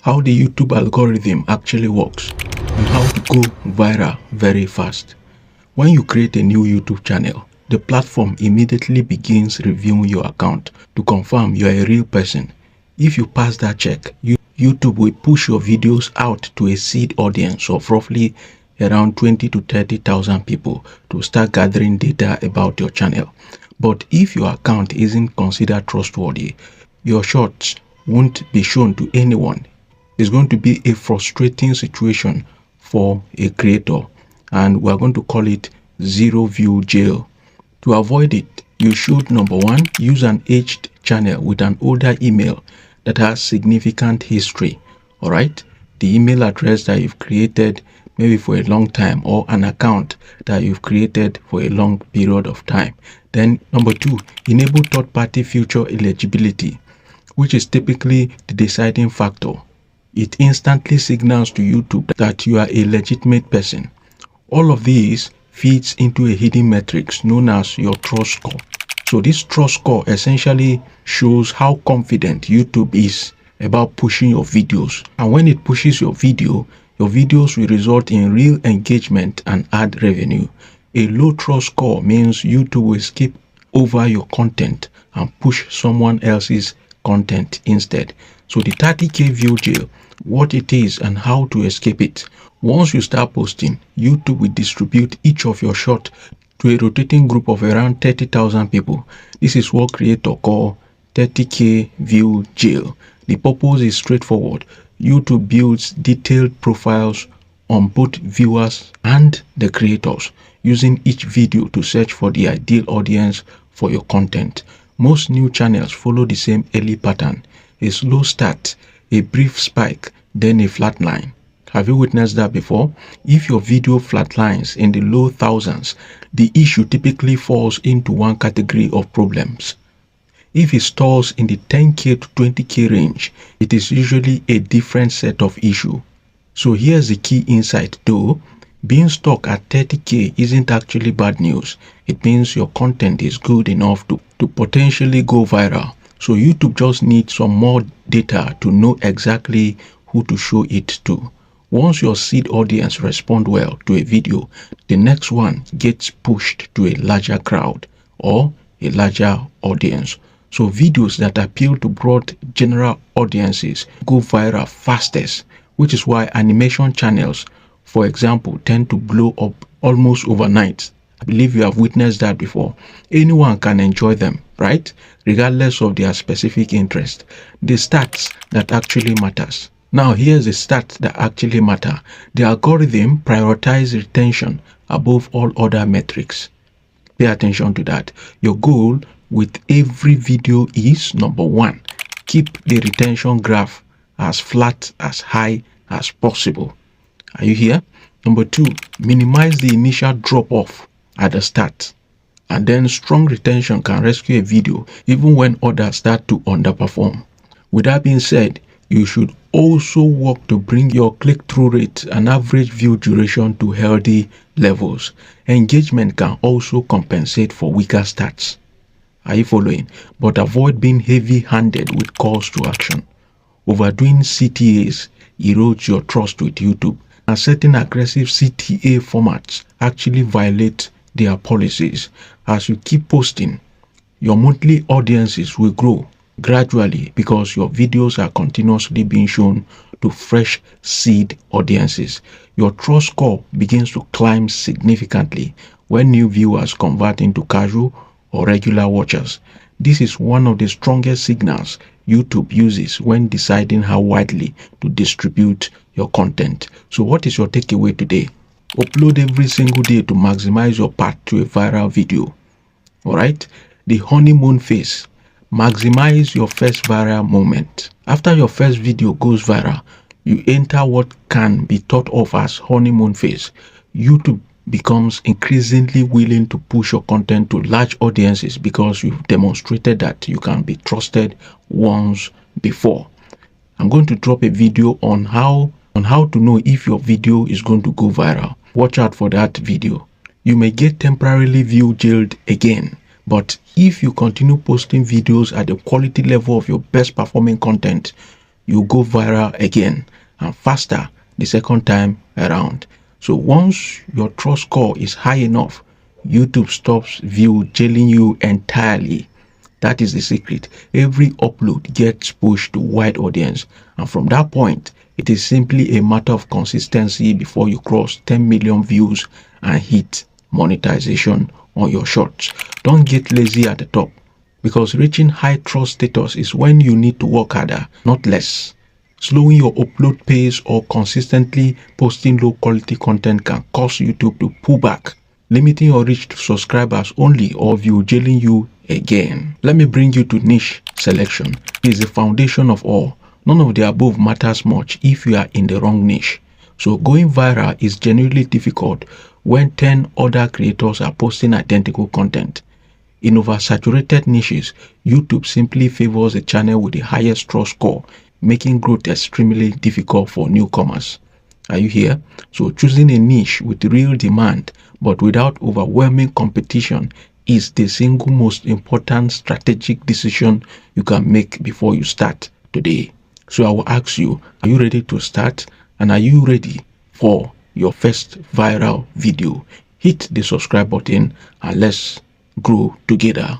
how the YouTube algorithm actually works, and how to go viral very fast. When you create a new YouTube channel, the platform immediately begins reviewing your account to confirm you are a real person. If you pass that check, YouTube will push your videos out to a seed audience of roughly around 20 to 30,000 people to start gathering data about your channel. But if your account isn't considered trustworthy, your shorts won't be shown to anyone. It's going to be a frustrating situation for a creator, and we're going to call it zero view jail. To avoid it, you should, number one, use an aged channel with an older email that has significant history. All right, the email address that you've created maybe for a long time, or an account that you've created for a long period of time. Then number two, enable third-party feature eligibility, which is typically the deciding factor. It instantly signals to YouTube that you are a legitimate person. All of these feeds into a hidden metrics known as your trust score. So this trust score essentially shows how confident YouTube is about pushing your videos. And when it pushes your videos will result in real engagement and ad revenue. A low trust score means YouTube will skip over your content and push someone else's content instead. So the 30K view jail, what it is and how to escape it. Once you start posting, YouTube will distribute each of your short to a rotating group of around 30,000 people. This is what creators call 30K view jail. The purpose is straightforward. YouTube builds detailed profiles on both viewers and the creators, using each video to search for the ideal audience for your content. Most new channels follow the same early pattern: a slow start, a brief spike, then a flat line. Have you witnessed that before? If your video flatlines in the low thousands, the issue typically falls into one category of problems. If it stalls in the 10K to 20K range, it is usually a different set of issue. So here's the key insight though. Being stuck at 30K isn't actually bad news. It means your content is good enough to potentially go viral. So YouTube just needs some more data to know exactly who to show it to. Once your seed audience respond well to a video, the next one gets pushed to a larger crowd or a larger audience. So videos that appeal to broad general audiences go viral fastest, which is why animation channels, for example, tend to blow up almost overnight. I believe you have witnessed that before. Anyone can enjoy them, right? Regardless of their specific interest. The stats that actually matters. Now here's the stats that actually matter. The algorithm prioritizes retention above all other metrics. Pay attention to that. Your goal with every video is, number one, keep the retention graph as flat, as high as possible. Are you here? Number two, minimize the initial drop-off at the start. And then strong retention can rescue a video even when others start to underperform. With that being said, you should also work to bring your click-through rate and average view duration to healthy levels. Engagement can also compensate for weaker stats. Are you following? But avoid being heavy-handed with calls to action. Overdoing CTAs erodes your trust with YouTube, and setting aggressive CTA formats actually violate their policies. As you keep posting, your monthly audiences will grow gradually because your videos are continuously being shown to fresh seed audiences. Your trust score begins to climb significantly when new viewers convert into casual or regular watchers. This is one of the strongest signals YouTube uses when deciding how widely to distribute your content. So what is your takeaway today? Upload every single day to maximize your path to a viral video. Alright? The honeymoon phase. Maximize your first viral moment. After your first video goes viral, you enter what can be thought of as honeymoon phase. YouTube becomes increasingly willing to push your content to large audiences because you've demonstrated that you can be trusted once before. I'm going to drop a video on how to know if your video is going to go viral. Watch out for that video. You may get temporarily view jailed again, but if you continue posting videos at the quality level of your best performing content, you go viral again and faster the second time around. So once your trust score is high enough, YouTube stops jailing you entirely. That is the secret. Every upload gets pushed to wide audience, and from that point, it is simply a matter of consistency before you cross 10 million views and hit monetization on your shorts. Don't get lazy at the top, because reaching high trust status is when you need to work harder, not less. Slowing your upload pace or consistently posting low quality content can cause YouTube to pull back, limiting your reach to subscribers only or jailing you again. Let me bring you to niche selection. It is the foundation of all. None of the above matters much if you are in the wrong niche. So going viral is genuinely difficult when 10 other creators are posting identical content. In oversaturated niches, YouTube simply favors the channel with the highest trust score, making growth extremely difficult for newcomers. Are you here? So choosing a niche with real demand but without overwhelming competition is the single most important strategic decision you can make before you start today. So I will ask you, are you ready to start? And are you ready for your first viral video? Hit the subscribe button and let's grow together.